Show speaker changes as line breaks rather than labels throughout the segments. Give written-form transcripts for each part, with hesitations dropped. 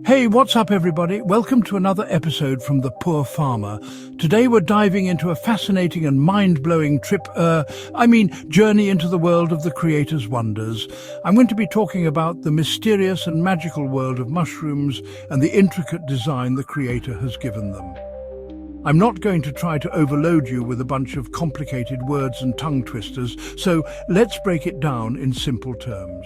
Hey, what's up everybody? Welcome to another episode from The Poor Farmer. Today we're diving into a fascinating and mind-blowing journey into the world of the Creator's wonders. I'm going to be talking about the mysterious and magical world of mushrooms and the intricate design the Creator has given them. I'm not going to try to overload you with a bunch of complicated words and tongue twisters, so let's break it down in simple terms.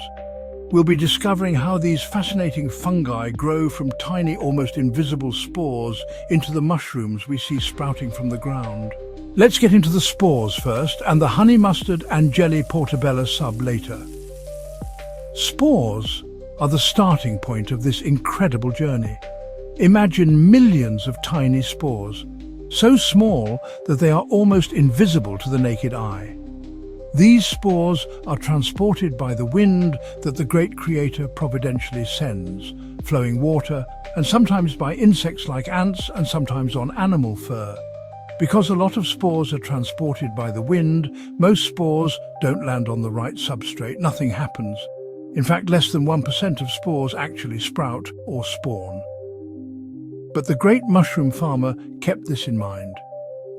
We'll be discovering how these fascinating fungi grow from tiny, almost invisible spores into the mushrooms we see sprouting from the ground. Let's get into the spores first, and the honey mustard and jelly portobello sub later. Spores are the starting point of this incredible journey. Imagine millions of tiny spores, so small that they are almost invisible to the naked eye. These spores are transported by the wind that the great Creator providentially sends, flowing water, and sometimes by insects like ants and sometimes on animal fur. Because a lot of spores are transported by the wind, most spores don't land on the right substrate. Nothing happens. In fact, less than 1% of spores actually sprout or spawn. But the great mushroom farmer kept this in mind.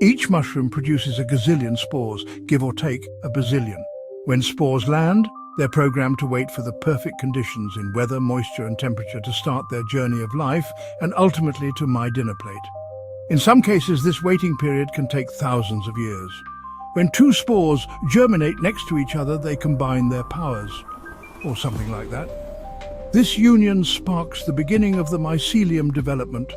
Each mushroom produces a gazillion spores, give or take a bazillion. When spores land, they're programmed to wait for the perfect conditions in weather, moisture and temperature to start their journey of life and ultimately to my dinner plate. In some cases, this waiting period can take thousands of years. When two spores germinate next to each other, they combine their powers, or something like that. This union sparks the beginning of the mycelium development,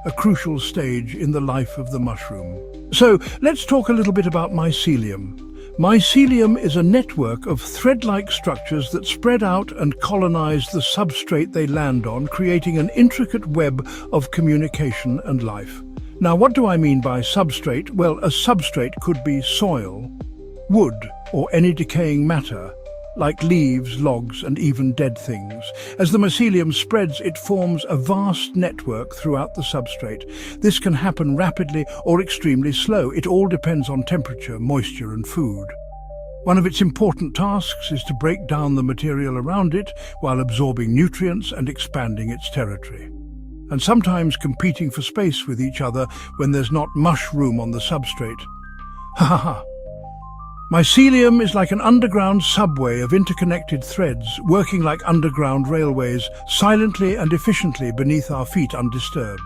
a crucial stage in the life of the mushroom. So let's talk a little bit about mycelium. Mycelium is a network of thread-like structures that spread out and colonize the substrate they land on, creating an intricate web of communication and life. Now, what do I mean by substrate? Well, a substrate could be soil, wood, or any decaying matter, like leaves, logs, and even dead things. As the mycelium spreads, it forms a vast network throughout the substrate. This can happen rapidly or extremely slow. It all depends on temperature, moisture, and food. One of its important tasks is to break down the material around it while absorbing nutrients and expanding its territory. And sometimes competing for space with each other when there's not much room on the substrate. Ha ha ha! Mycelium is like an underground subway of interconnected threads, working like underground railways, silently and efficiently beneath our feet undisturbed.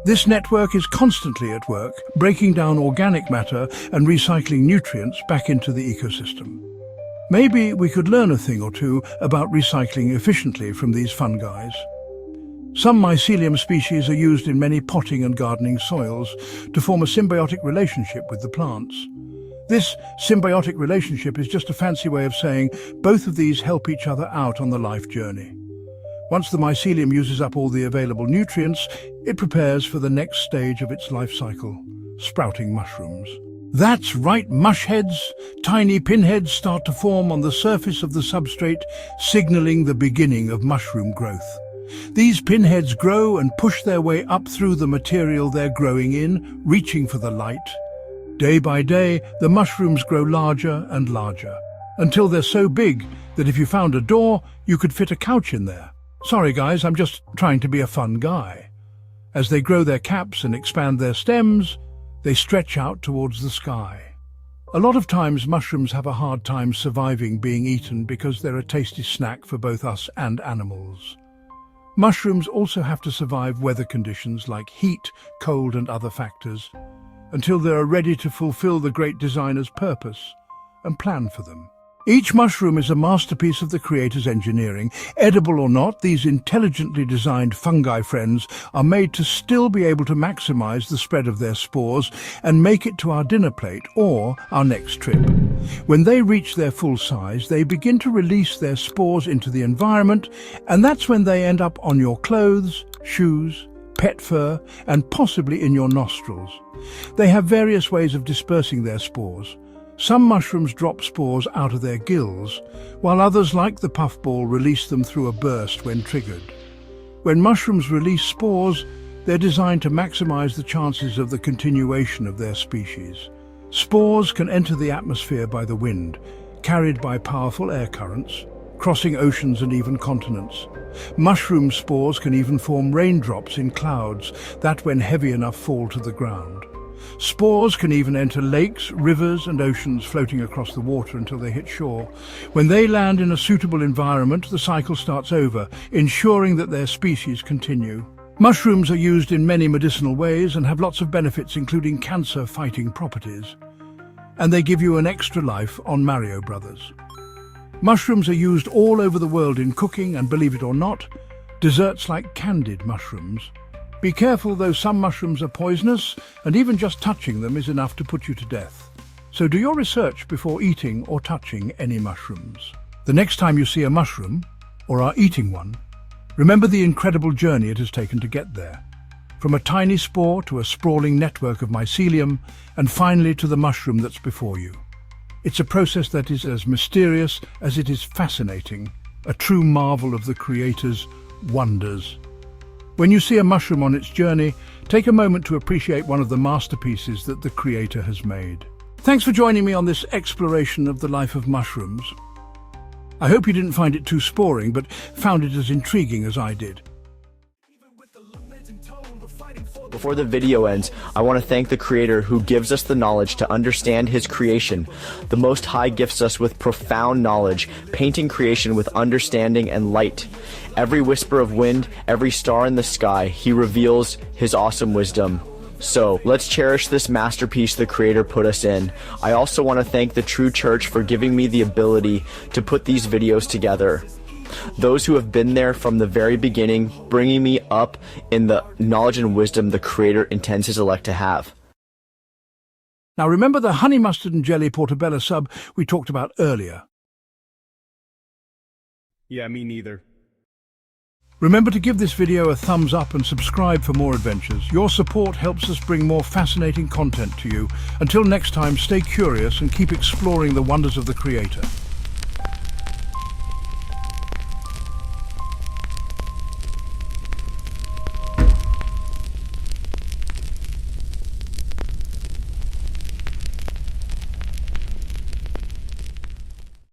This network is constantly at work, breaking down organic matter and recycling nutrients back into the ecosystem. Maybe we could learn a thing or two about recycling efficiently from these fungi. Some mycelium species are used in many potting and gardening soils to form a symbiotic relationship with the plants. This symbiotic relationship is just a fancy way of saying both of these help each other out on the life journey. Once the mycelium uses up all the available nutrients, it prepares for the next stage of its life cycle, sprouting mushrooms. That's right, mushheads. Tiny pinheads start to form on the surface of the substrate, signaling the beginning of mushroom growth. These pinheads grow and push their way up through the material they're growing in, reaching for the light. Day by day, the mushrooms grow larger and larger, until they're so big that if you found a door, you could fit a couch in there. Sorry guys, I'm just trying to be a fun guy. As they grow their caps and expand their stems, they stretch out towards the sky. A lot of times mushrooms have a hard time surviving being eaten because they're a tasty snack for both us and animals. Mushrooms also have to survive weather conditions like heat, cold and other factors, until they are ready to fulfill the great designer's purpose and plan for them. Each mushroom is a masterpiece of the Creator's engineering. Edible or not, these intelligently designed fungi friends are made to still be able to maximize the spread of their spores and make it to our dinner plate or our next trip. When they reach their full size, they begin to release their spores into the environment, and that's when they end up on your clothes, shoes, pet fur, and possibly in your nostrils. They have various ways of dispersing their spores. Some mushrooms drop spores out of their gills, while others, like the puffball, release them through a burst when triggered. When mushrooms release spores, they're designed to maximize the chances of the continuation of their species. Spores can enter the atmosphere by the wind, carried by powerful air currents, crossing oceans and even continents. Mushroom spores can even form raindrops in clouds that, when heavy enough, fall to the ground. Spores can even enter lakes, rivers and oceans, floating across the water until they hit shore. When they land in a suitable environment, the cycle starts over, ensuring that their species continue. Mushrooms are used in many medicinal ways and have lots of benefits, including cancer-fighting properties. And they give you an extra life on Mario Brothers. Mushrooms are used all over the world in cooking and, believe it or not, desserts like candied mushrooms. Be careful though, some mushrooms are poisonous, and even just touching them is enough to put you to death. So do your research before eating or touching any mushrooms. The next time you see a mushroom, or are eating one, remember the incredible journey it has taken to get there. From a tiny spore to a sprawling network of mycelium, and finally to the mushroom that's before you. It's a process that is as mysterious as it is fascinating, a true marvel of the Creator's wonders. When you see a mushroom on its journey, take a moment to appreciate one of the masterpieces that the Creator has made. Thanks for joining me on this exploration of the life of mushrooms. I hope you didn't find it too sporing, but found it as intriguing as I did.
Before the video ends, I want to thank the Creator who gives us the knowledge to understand His creation. The Most High gifts us with profound knowledge, painting creation with understanding and light. Every whisper of wind, every star in the sky, He reveals His awesome wisdom. So, let's cherish this masterpiece the Creator put us in. I also want to thank the True Church for giving me the ability to put these videos together. Those who have been there from the very beginning, bringing me up in the knowledge and wisdom the Creator intends His elect to have.
Now remember the honey mustard and jelly portobello sub we talked about earlier?
Yeah, me neither.
Remember to give this video a thumbs up and subscribe for more adventures. Your support helps us bring more fascinating content to you. Until next time, stay curious and keep exploring the wonders of the Creator.